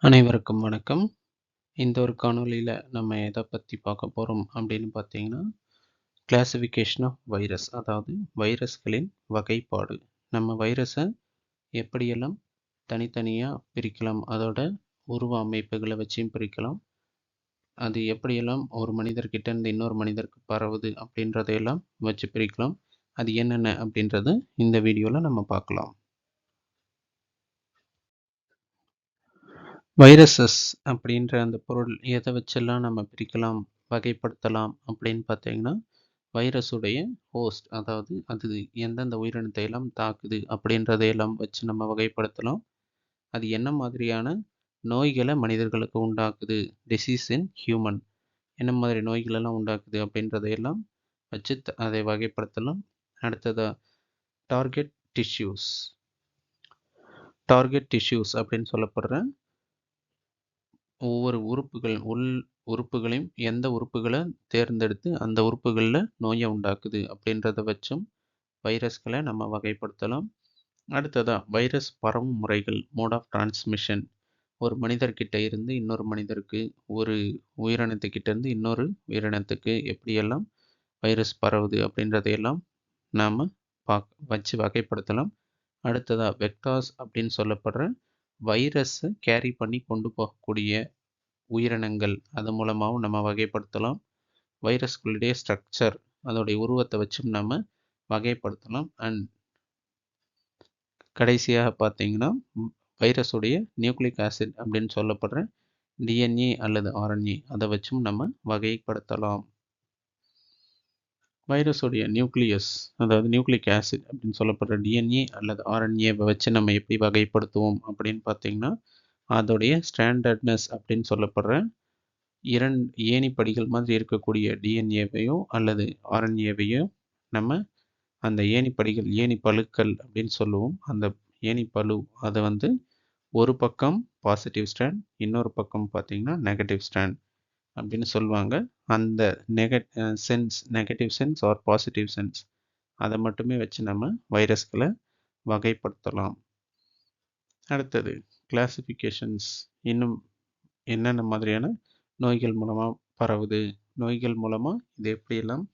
அனைவருக்கும் வணக்கம். இந்த ஒரு காணொளியில நம்ம எத பத்தி பார்க்க போறோம் அப்படின்னு பார்த்தீங்கன்னா, கிளாசிஃபிகேஷன் ஆஃப் வைரஸ். அதாவது வைரஸ்களின் வகைப்பாடு. நம்ம வைரஸ எப்படியெல்லாம் தனித்தனியா பிரிக்கலாம். அதோட உருவ அமைப்புகள வச்சும் பிரிக்கலாம். அது எப்படியெல்லாம் ஒரு மனிதர்கிட்ட இருந்து இன்னொரு மனிதருக்கு பரவுது அப்படின்றதையெல்லாம் வச்சு பிரிக்கலாம். அது என்னென்ன அப்படின்றத இந்த வீடியோல நம்ம பார்க்கலாம். வைரஸஸ் அப்படின்ற அந்த பொருள் எதை வச்செல்லாம் நம்ம பிரிக்கலாம், வகைப்படுத்தலாம் அப்படின்னு பார்த்தீங்கன்னா, வைரஸுடைய ஹோஸ்ட், அதாவது அது எந்தெந்த உயிரினத்தை எல்லாம் தாக்குது அப்படின்றதையெல்லாம் வச்சு நம்ம வகைப்படுத்தலாம். அது என்ன மாதிரியான நோய்களை மனிதர்களுக்கு உண்டாக்குது, டிசீஸ் இன் ஹியூமன், என்ன மாதிரி நோய்களெல்லாம் உண்டாக்குது அப்படின்றதையெல்லாம் வச்சு அதை வகைப்படுத்தலாம். அடுத்ததா டார்கெட் டிஷ்யூஸ். டார்கெட் டிஷ்யூஸ் அப்படின்னு சொல்லப்படுற ஒவ்வொரு உறுப்புகளையும் எந்த உறுப்புகளை தேர்ந்தெடுத்து அந்த உறுப்புகளில் நோயை உண்டாக்குது அப்படின்றத வச்சும் வைரஸ்களை நம்ம வகைப்படுத்தலாம். அடுத்ததா வைரஸ் பரவும் முறைகள், மோட் ஆஃப் டிரான்ஸ்மிஷன். ஒரு மனிதர்கிட்ட இருந்து இன்னொரு மனிதருக்கு, ஒரு உயிரினத்துக்கிட்ட இருந்து இன்னொரு உயிரினத்துக்கு எப்படியெல்லாம் வைரஸ் பரவுது அப்படின்றதையெல்லாம் நாம் வச்சு வகைப்படுத்தலாம். அடுத்ததா வெக்டார்ஸ் அப்படின்னு சொல்லப்படுற வைரஸை கேரி பண்ணி கொண்டு போகக்கூடிய உயிரினங்கள், அது மூலமாகவும் நம்ம வகைப்படுத்தலாம். வைரஸ்களுடைய ஸ்ட்ரக்சர், அதோடைய உருவத்தை வச்சும் நம்ம வகைப்படுத்தலாம். அண்ட் கடைசியாக பார்த்தீங்கன்னா, வைரஸுடைய நியூக்ளிக் ஆசிட் அப்படின்னு சொல்லப்படுற டிஎன்ஏ அல்லது ஆர்என்ஏ, அதை வச்சும் நம்ம வகைப்படுத்தலாம். வைரஸுடைய நியூக்ளியஸ், அதாவது நியூக்ளிக் ஆசிட் அப்படின்னு சொல்லப்படுற டிஎன்ஏ அல்லது ஆர்என்ஏவை வச்சு நம்ம எப்படி வகைப்படுத்துவோம் அப்படின்னு பார்த்தீங்கன்னா, அதோடைய ஸ்டாண்டர்ட்னஸ் அப்படின்னு சொல்லப்படுற ஏணிப்படிகள் மாதிரி இருக்கக்கூடிய டிஎன்ஏவையோ அல்லது ஆர்என்ஏவையோ நம்ம அந்த ஏணிப்படிகள், ஏணிப்பளுக்கள் அப்படின்னு சொல்லுவோம். அந்த ஏணிப்பளு அதை வந்து ஒரு பக்கம் பாசிட்டிவ் ஸ்ட்ராண்ட், இன்னொரு பக்கம் பார்த்தீங்கன்னா நெகட்டிவ் ஸ்ட்ராண்ட் அப்படின்னு சொல்லுவாங்க. அந்த negative sense or positive sense அதை மட்டுமே வச்சு நம்ம வைரஸ்களை வகைப்படுத்தலாம். அடுத்தது கிளாசிஃபிகேஷன்ஸ். இன்னும் என்னென்ன மாதிரியான நோய்கள் மூலமாக பரவுது, நோய்கள் மூலமாக இது எப்படியெல்லாம்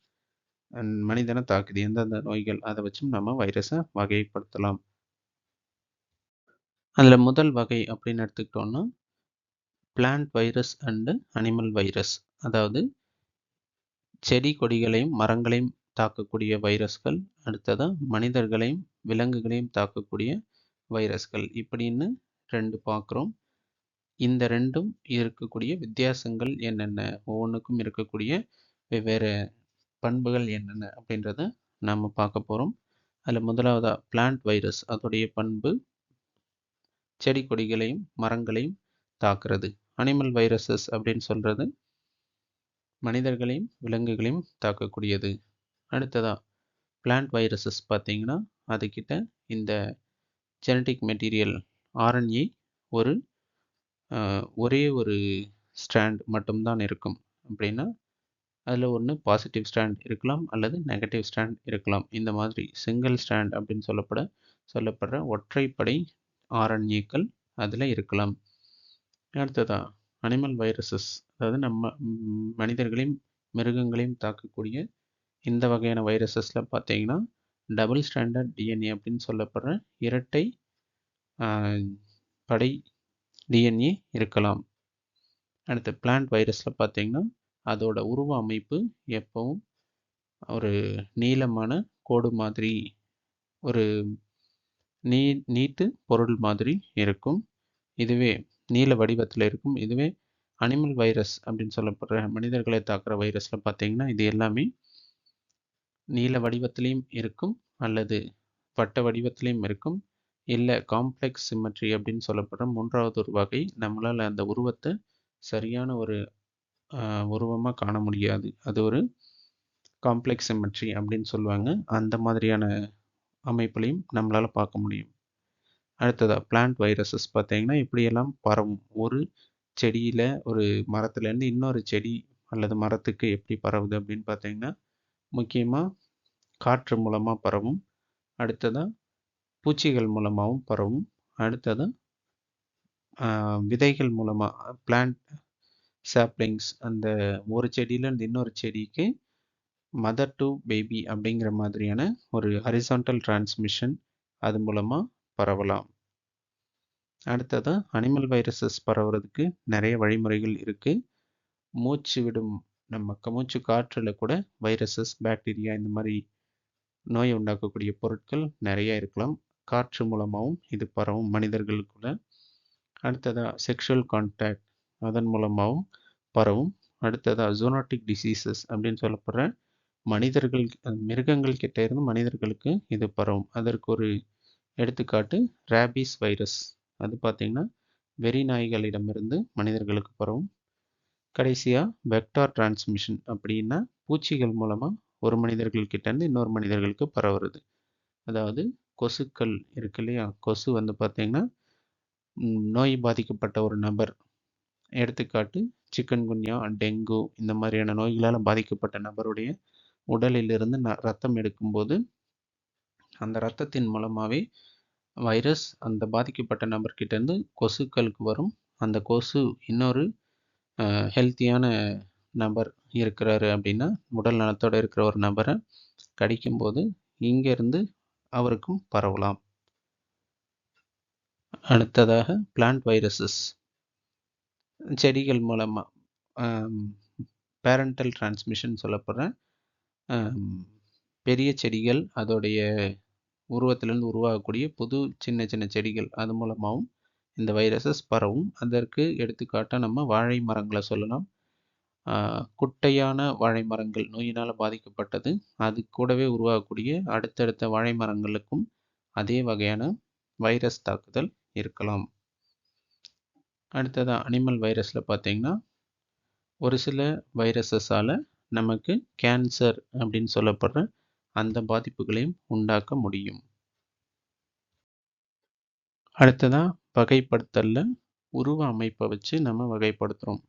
மனிதனை தாக்குது, எந்தெந்த நோய்கள், அதை வச்சும் நம்ம வைரஸை வகைப்படுத்தலாம். அதில் முதல் வகை அப்படின்னு எடுத்துக்கிட்டோம்னா plant virus and animal virus. அதாவது செடி கொடிகளையும் மரங்களையும் தாக்கக்கூடிய வைரஸ்கள், அடுத்ததாக மனிதர்களையும் விலங்குகளையும் தாக்கக்கூடிய வைரஸ்கள், இப்படின்னு ரெண்டு பார்க்குறோம். இந்த ரெண்டும் இருக்கக்கூடிய வித்தியாசங்கள் என்னென்ன, ஒவ்வொன்றுக்கும் இருக்கக்கூடிய வெவ்வேறு பண்புகள் என்னென்ன அப்படின்றத நாம் பார்க்க போகிறோம். அதில் முதலாவதாக பிளான்ட் வைரஸ். அதோடைய பண்பு செடி கொடிகளையும் மரங்களையும் தாக்குறது. அனிமல் வைரஸஸ் அப்படின்னு சொல்கிறது மனிதர்களையும் விலங்குகளையும் தாக்கக்கூடியது. அடுத்ததாக பிளான்ட் வைரஸஸ் பார்த்தீங்கன்னா, அதுக்கிட்ட இந்த ஜெனட்டிக் மெட்டீரியல் ஆர்என்ஏ ஒரே ஒரு ஸ்ட்ராண்ட் மட்டும்தான் இருக்கும். அப்படின்னா அதில் ஒன்று பாசிட்டிவ் ஸ்ட்ராண்ட் இருக்கலாம் அல்லது நெகட்டிவ் ஸ்ட்ராண்ட் இருக்கலாம். இந்த மாதிரி சிங்கிள் ஸ்ட்ராண்ட் அப்படின்னு சொல்லப்படுற ஒற்றைப்படை ஆர்என்ஏக்கள் அதில் இருக்கலாம். அடுத்ததா அனிமல் வைரஸஸ், அதாவது நம்ம மனிதர்களையும் மிருகங்களையும் தாக்கக்கூடிய இந்த வகையான வைரஸஸில் பார்த்தீங்கன்னா டபுள் ஸ்ட்ராண்டட் டிஎன்ஏ அப்படின்னு சொல்லப்படுற இரட்டை படை டிஎன்ஏ இருக்கலாம். அடுத்து பிளான்ட் வைரஸில் பார்த்தீங்கன்னா அதோட உருவ அமைப்பு எப்பவும் ஒரு நீளமான கோடு மாதிரி, ஒரு நீட்டு பொருள் மாதிரி இருக்கும். இதுவே நீல வடிவத்தில் இருக்கும். இதுவே அனிமல் வைரஸ் அப்படின்னு சொல்லப்படுற மனிதர்களை தாக்குற வைரஸில் பார்த்தீங்கன்னா இது எல்லாமே நீல வடிவத்திலையும் இருக்கும் அல்லது வட்ட வடிவத்திலையும் இருக்கும். இல்லை காம்ப்ளெக்ஸ் சிமெட்ரி அப்படின்னு சொல்லப்படுற மூன்றாவது ஒரு வகை, நம்மளால் அந்த உருவத்தை சரியான ஒரு உருவமாக காண முடியாது. அது ஒரு காம்ப்ளெக்ஸ் சிமெட்ரி அப்படின்னு சொல்லுவாங்க. அந்த மாதிரியான அமைப்புலையும் நம்மளால் பார்க்க முடியும். அடுத்ததாக பிளான்ட் வைரஸஸ் பார்த்தீங்கன்னா இப்படியெல்லாம் பரவும். ஒரு செடியில், ஒரு மரத்துலேருந்து இன்னொரு செடி அல்லது மரத்துக்கு எப்படி பரவுது அப்படின்னு பார்த்தீங்கன்னா முக்கியமாக காற்று மூலமாக பரவும். அடுத்ததாக பூச்சிகள் மூலமாகவும் பரவும். அடுத்ததாக விதைகள் மூலமாக பிளான்ட் சாப்ளிங்ஸ் அந்த ஒரு செடியிலேருந்து இன்னொரு செடிக்கு மதர் டு பேபி அப்படிங்கிற மாதிரியான ஒரு ஹரிசான்டல் டிரான்ஸ்மிஷன் அது மூலமாக பரவலாம். அடுத்ததாக அனிமல் வைரஸஸ் பரவுறதுக்கு நிறைய வழிமுறைகள் இருக்குது. மூச்சு விடும் நம்ம மூச்சு காற்றில் கூட வைரஸஸ் பாக்டீரியா இந்த மாதிரி நோயை உண்டாக்கக்கூடிய பொருட்கள் நிறைய இருக்கலாம். காற்று மூலமாகவும் இது பரவும் மனிதர்களுக்குள்ள. அடுத்ததாக செக்ஷுவல் கான்டாக்ட் அதன் மூலமாகவும் பரவும். அடுத்ததாக ஜூனோட்டிக் டிசீசஸ் அப்படின்னு சொல்லப்படுற மிருகங்கள் கிட்ட இருந்து மனிதர்களுக்கு இது பரவும். அதற்கு ஒரு எடுத்துக்காட்டு ரேபீஸ் வைரஸ். அது பார்த்திங்கன்னா வெறி நாய்களிடமிருந்து மனிதர்களுக்கு பரவும். கடைசியாக வெக்டார் டிரான்ஸ்மிஷன் அப்படின்னா பூச்சிகள் மூலமாக ஒரு மனிதர்கள்கிட்டேருந்து இன்னொரு மனிதர்களுக்கு பரவுறது. அதாவது கொசுக்கள் இருக்கு இல்லையா, கொசு வந்து பார்த்திங்கன்னா நோய் பாதிக்கப்பட்ட ஒரு நபர், எடுத்துக்காட்டு சிக்கன்குன்யா, டெங்கு இந்த மாதிரியான நோய்களால் பாதிக்கப்பட்ட நபருடைய உடலிலிருந்து ரத்தம் எடுக்கும்போது அந்த இரத்தத்தின் மூலமாகவே வைரஸ் அந்த பாதிக்கப்பட்ட நபர்கிட்டேருந்து கொசுக்களுக்கு வரும். அந்த கொசு இன்னொரு ஹெல்த்தியான நபர் இருக்கிறாரு அப்படின்னா, உடல் நலத்தோடு இருக்கிற ஒரு நபரை கடிக்கும்போது இங்கேருந்து அவருக்கும் பரவலாம். அடுத்ததாக பிளான்ட் வைரஸஸ் செடிகள் மூலமாக பேரண்டல் டிரான்ஸ்மிஷன் சொல்லப்படுற பெரிய செடிகள் அதோடைய உருவத்திலிருந்து உருவாகக்கூடிய புது சின்ன சின்ன செடிகள் அது மூலமாகவும் இந்த வைரஸஸ் பரவும். அதற்கு எடுத்துக்காட்டாக நம்ம வாழை மரங்களை சொல்லலாம். குட்டையான வாழை மரங்கள் நோயினால் பாதிக்கப்பட்டது, அது கூடவே உருவாகக்கூடிய அடுத்தடுத்த வாழை மரங்களுக்கும் அதே வகையான வைரஸ் தாக்குதல் இருக்கலாம். அடுத்ததாக அனிமல் வைரஸில் பார்த்தீங்கன்னா ஒரு சில வைரஸஸால் நமக்கு கேன்சர் அப்படின்னு சொல்லப்படுற அந்த பாதிப்புகளையும் உண்டாக்க முடியும். அடுத்ததாக வகைப்படுத்தலில் உருவ அமைப்பை வச்சு நம்ம வகைப்படுத்துகிறோம்.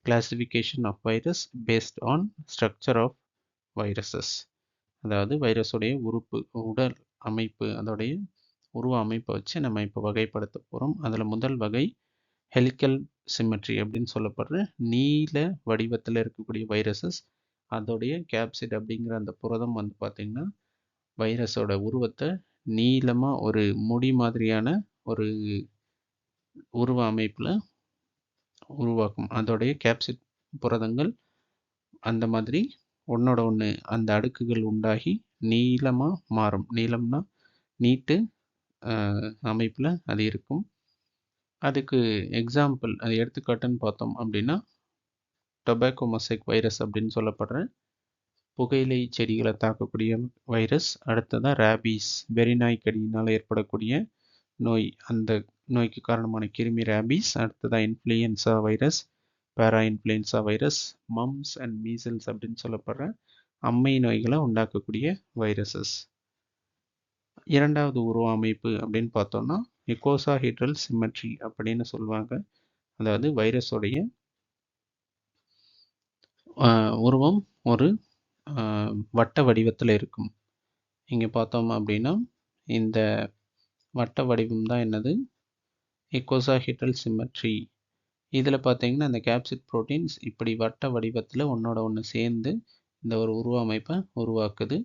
Classification of virus based on structure of viruses. அதாவது வைரஸுடைய உடல் அமைப்பு, அதோடைய உருவ அமைப்பை வச்சு நம்ம இப்போ வகைப்படுத்த போகிறோம். அதில் முதல் வகை ஹெலிக்கல் சிமெட்ரி அப்படின்னு சொல்லப்படுற நீல வடிவத்தில் இருக்கக்கூடிய வைரஸஸ். அதோடைய கேப்சிட் அப்படிங்கிற அந்த புரதம் வந்து பார்த்திங்கன்னா வைரஸோட உருவத்தை நீளமாக ஒரு முடி மாதிரியான ஒரு உருவ அமைப்பில் உருவாக்கும். அதோடைய கேப்சிட் புரதங்கள் அந்த மாதிரி ஒன்றோட ஒன்று அந்த அடுக்குகள் உண்டாகி நீளமாக மாறும். நீளம்னா நீட்டு அமைப்பில் அது இருக்கும். அதுக்கு எக்ஸாம்பிள், அது எடுத்துக்காட்டுன்னு பார்த்தோம் அப்படின்னா டொபாக்கோ மொசைக் வைரஸ் அப்படின்னு சொல்லப்படுற புகையிலை செடிகளை தாக்கக்கூடிய வைரஸ். அடுத்ததாக ரேபீஸ், வெறிநாய் கடியினால் ஏற்படக்கூடிய நோய், அந்த நோய்க்கு காரணமான கிருமி ரேபீஸ். அடுத்ததாக இன்ஃப்ளூயன்சா வைரஸ், பேரா influenza virus, mumps and measles அப்படின்னு சொல்லப்படுற அம்மை நோய்களை உண்டாக்கக்கூடிய வைரஸஸ். இரண்டாவது உருவ அமைப்பு அப்படின்னு பார்த்தோம்னா இக்கோசாஹெட்ரல் சிமெட்ரி அப்படின்னு சொல்லுவாங்க. அதாவது வைரஸோடைய உருவம் ஒரு வட்ட வடிவத்தில் இருக்கும். இங்கே பார்த்தோம் அப்படின்னா இந்த வட்ட வடிவம் தான் என்னது, இக்கோசாஹெட்ரல் சிமெட்ரி. இதில் பார்த்தீங்கன்னா இந்த கேப்சிட் புரோட்டீன்ஸ் இப்படி வட்ட வடிவத்தில் ஒன்றோட ஒன்று சேர்ந்து இந்த ஒரு உருவ அமைப்பை உருவாக்குது.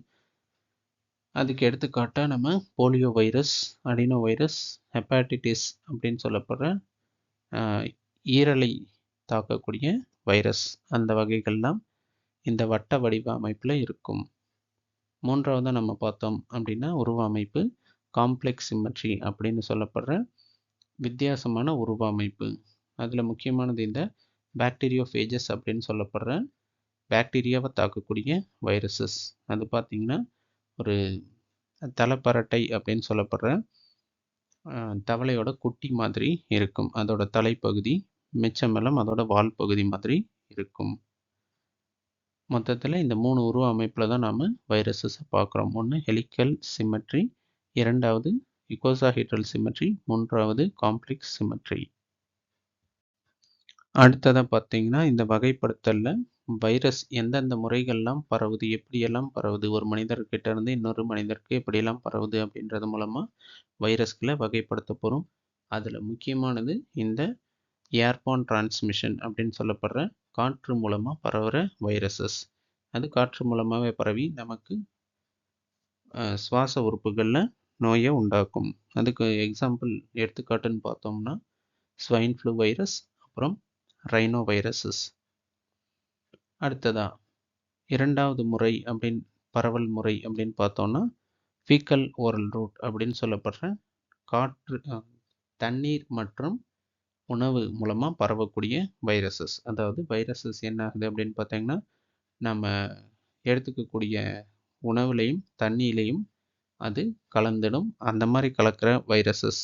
அதுக்கு எடுத்துக்காட்டாக நம்ம போலியோ வைரஸ், அடினோ வைரஸ், ஹெப்பாட்டிட்டிஸ் அப்படின்னு சொல்லப்படுற ஈரலை தாக்கக்கூடிய வைரஸ், அந்த வகைகள்லாம் இந்த வட்ட வடிவ அமைப்பில் இருக்கும். மூன்றாவது நம்ம பார்த்தோம் அப்படின்னா உருவ அமைப்பு காம்ப்ளெக்ஸ் சிமெட்ரி அப்படின்னு சொல்லப்படுற வித்தியாசமான உருவ அமைப்பு. அதில் முக்கியமானது இந்த பாக்டீரியோஃபேஜஸ் அப்படின்னு சொல்லப்படுற பாக்டீரியாவை தாக்கக்கூடிய வைரஸஸ். அது பார்த்திங்கன்னா ஒரு தலைப்பரட்டை அப்படின்னு சொல்லப்படுற தவளையோட குட்டி மாதிரி இருக்கும். அதோட தலைப்பகுதி மிச்சமெல்லாம் அதோட வால் பகுதி மாதிரி இருக்கும். மொத்தத்தில் இந்த 3 உருவ அமைப்பில் தான் நாம் வைரஸஸை பார்க்குறோம். ஒன்று ஹெலிக்கல் சிமெட்ரி, இரண்டாவது இக்கோசாஹெட்ரல் சிமெட்ரி, மூன்றாவது காம்ப்ளெக்ஸ் சிமெட்ரி. அடுத்ததாக பார்த்தீங்கன்னா இந்த வகைப்படுத்தலில் வைரஸ் எந்தெந்த முறைகள்லாம் பரவுது, எப்படியெல்லாம் பரவுது, ஒரு மனிதர்கிட்ட இருந்து இன்னொரு மனிதருக்கு எப்படியெல்லாம் பரவுது அப்படின்றது மூலமாக வைரஸ்களை வகைப்படுத்த போகிறோம். அதில் முக்கியமானது இந்த ஏர்பான் டிரான்ஸ்மிஷன் அப்படின்னு சொல்லப்படுற காற்று மூலமாக பரவுகிற வைரஸஸ். அது காற்று மூலமாகவே பரவி நமக்கு சுவாச உறுப்புகளில் நோயை உண்டாக்கும். அதுக்கு எக்ஸாம்பிள் எடுத்துக்காட்டுன்னு பார்த்தோம்னா ஸ்வைன் ஃப்ளூ வைரஸ், அப்புறம் ரைனோ வைரஸஸ். அடுத்ததா இரண்டாவது முறை பரவல் முறை அப்படின்னு பார்த்தோம்னா ஃபீக்கல் ஓரல் ரூட் அப்படின்னு சொல்லப்படுற தண்ணீர் மற்றும் உணவு மூலமாக பரவக்கூடிய வைரஸஸ். அதாவது வைரஸஸ் என்ன ஆகுது அப்படின்னு பார்த்தீங்கன்னா, நம்ம எடுத்துக்கக்கூடிய உணவுலையும் தண்ணியிலையும் அது கலந்துடும். அந்த மாதிரி கலக்கிற வைரஸஸ்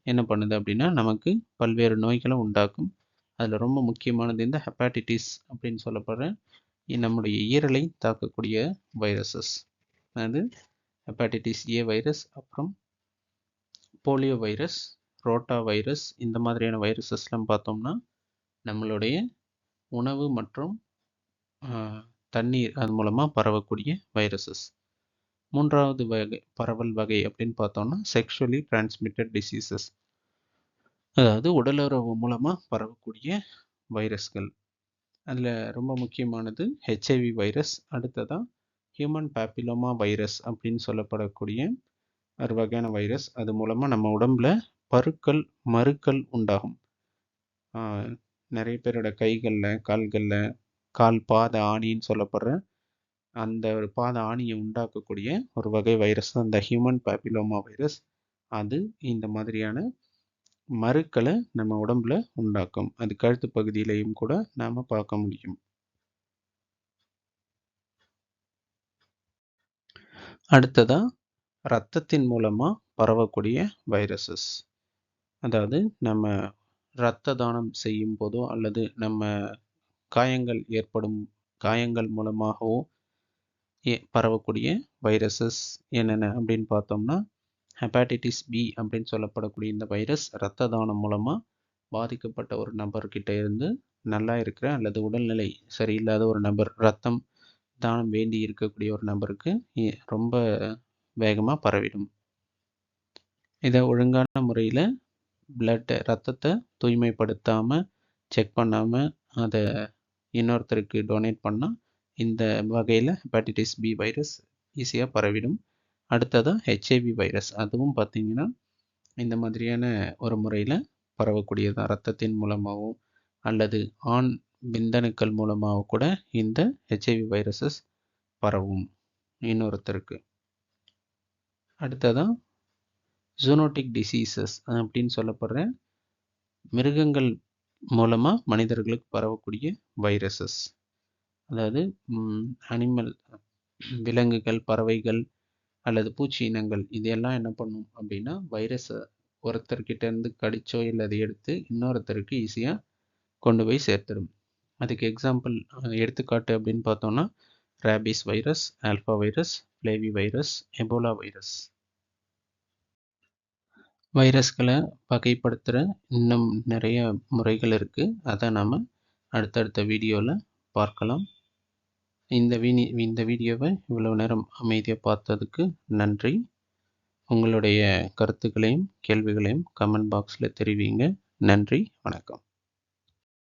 என்ன பண்ணுது அப்படின்னா நமக்கு பல்வேறு நோய்களை உண்டாக்கும். அதில் ரொம்ப முக்கியமானது இந்த ஹெப்பாட்டிட்டிஸ் அப்படின்னு சொல்லப்படுற நம்முடைய ஈரலை தாக்கக்கூடிய வைரஸஸ். அது ஹெப்பாட்டிட்டிஸ் ஏ வைரஸ், அப்புறம் போலியோ வைரஸ், ரோட்டா வைரஸ். இந்த மாதிரியான வைரஸஸ்லாம் பார்த்தோம்னா நம்மளுடைய உணவு மற்றும் தண்ணீர் அது மூலமாக பரவக்கூடிய வைரஸஸ். மூன்றாவது பரவல் வகை அப்படின்னு பார்த்தோம்னா செக்ஷுவலி டிரான்ஸ்மிட்டட் டிசீசஸ், அதாவது உடலுறவு மூலமாக பரவக்கூடிய வைரஸ்கள். அதில் ரொம்ப முக்கியமானது ஹெச்ஐவி வைரஸ். அடுத்ததாக ஹியூமன் பேப்பிலோமா வைரஸ் அப்படின்னு சொல்லப்படக்கூடிய ஒரு வகையான வைரஸ். அது மூலமாக நம்ம உடம்புல மருக்கள் உண்டாகும். நிறைய பேரோட கைகளில், கால்களில் பாத ஆணின்னு சொல்லப்படுற அந்த ஒரு பாத ஆணியை உண்டாக்கக்கூடிய ஒரு வகை வைரஸ் தான் இந்த ஹியூமன் பேப்பிலோமா வைரஸ். அது இந்த மாதிரியான மருக்களை நம்ம உடம்புல உண்டாக்கும். அது கழுத்து பகுதியிலையும் கூட நாம் பார்க்க முடியும். அடுத்ததா இரத்தத்தின் மூலமாக பரவக்கூடிய வைரஸஸ். அதாவது நம்ம இரத்த தானம் செய்யும் போதோ அல்லது நம்ம காயங்கள் மூலமாகவோ பரவக்கூடிய வைரஸஸ் என்னென்ன அப்படின்னு பார்த்தோம்னா ஹெப்பாட்டிட்டிஸ் பி அப்படின்னு சொல்லப்படக்கூடிய இந்த வைரஸ் இரத்த தானம் மூலமாக பாதிக்கப்பட்ட ஒரு நபர்கிட்ட இருந்து நல்லா இருக்கிற அல்லது உடல்நிலை சரியில்லாத ஒரு நபர், இரத்தம் தானம் வேண்டி இருக்கக்கூடிய ஒரு நபருக்கு ரொம்ப வேகமாக பரவிடும். இதை ஒழுங்கான முறையில் இரத்தத்தை தூய்மைப்படுத்தாமல் செக் பண்ணாமல் அதை இன்னொருத்தருக்கு டொனேட் பண்ணால் இந்த வகையில் ஹெப்பாட்டிட்டிஸ் பி வைரஸ் ஈஸியாக பரவிடும். அடுத்ததாக ஹெச்ஐவி வைரஸ். அதுவும் பார்த்திங்கன்னா இந்த மாதிரியான ஒரு முறையில் பரவக்கூடியது. இரத்தத்தின் மூலமாகவும் அல்லது ஆண் விந்தணுக்கள் மூலமாக கூட இந்த ஹெச்ஐவி வைரஸஸ் பரவும் இன்னொருத்தருக்கு. அடுத்ததாக ஜூனோட்டிக் டிசீசஸ் அப்படின்னு சொல்லப்படுற மிருகங்கள் மூலமாக மனிதர்களுக்கு பரவக்கூடிய வைரஸஸ். அதாவது விலங்குகள், பறவைகள் அல்லது பூச்சி இனங்கள் இதெல்லாம் என்ன பண்ணும் அப்படின்னா வைரஸை ஒருத்தர்கிட்ட இருந்து கடிச்சோ இல்லை அதை எடுத்து இன்னொருத்தருக்கு ஈஸியாக கொண்டு போய் சேர்த்துடும். அதுக்கு எடுத்துக்காட்டு அப்படின்னு பார்த்தோம்னா rabies virus, alpha virus, flavi virus, Ebola virus. வைரஸ்களை வகைப்படுத்துகிற இன்னும் நிறைய முறைகள் இருக்குது. அதை நாம் அடுத்தடுத்த வீடியோவில் பார்க்கலாம். இந்த வீடியோவை இவ்வளவு நேரம் அமைதியாக பார்த்ததுக்கு நன்றி. உங்களுடைய கருத்துக்களையும் கேள்விகளையும் கமெண்ட் பாக்ஸில் தெரிவிங்க. நன்றி, வணக்கம்.